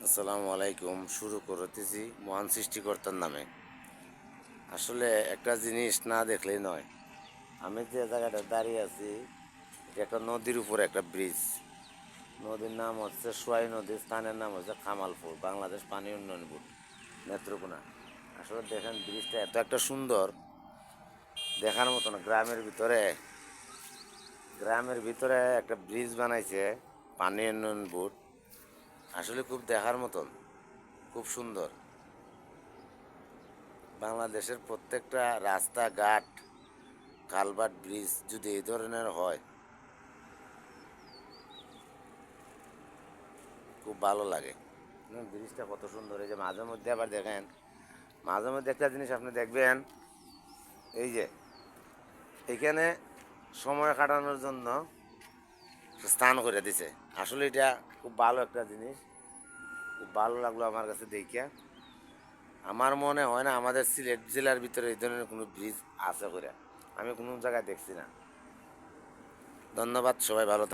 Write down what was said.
আসসালামু আলাইকুম। শুরু করতেছি মহান সৃষ্টিকর্তার নামে। আসলে একটা জিনিস না দেখলেই নয়। আমি যে জায়গাটা দাঁড়িয়ে আছি, এটা একটা নদীর উপরে একটা ব্রিজ। নদীর নাম হচ্ছে সোয়াই নদী, স্থানের নাম হচ্ছে কামালপুর, বাংলাদেশ পানি উন্নয়ন বোর্ড, নেত্রকোনা। আসলে দেখেন ব্রিজটা এত একটা সুন্দর, দেখার মতো না। গ্রামের ভিতরে একটা ব্রিজ বানাইছে পানি উন্নয়ন বোর্ড। আসলে খুব দেখার মতন, খুব সুন্দর। বাংলাদেশের প্রত্যেকটা রাস্তাঘাট, কালভার্ট, ব্রিজ যদি এই ধরনের হয়, খুব ভালো লাগে। ব্রিজটা কত সুন্দর। এই যে মাঝে মধ্যে আবার দেখেন, মাঝে মধ্যে একটা জিনিস আপনি দেখবেন, এই যে এখানে সময় কাটানোর জন্য স্নান করে দিছে। আসলে এটা খুব ভালো একটা জিনিস, খুব ভালো লাগলো আমার কাছে দেখিয়া। আমার মনে হয় না আমাদের সিলেট জেলার ভিতরে এই ধরনের কোনো ব্রিজ আছে করে, আমি কোনো জায়গায় দেখছি না। ধন্যবাদ, সবাই ভালো থাকবেন।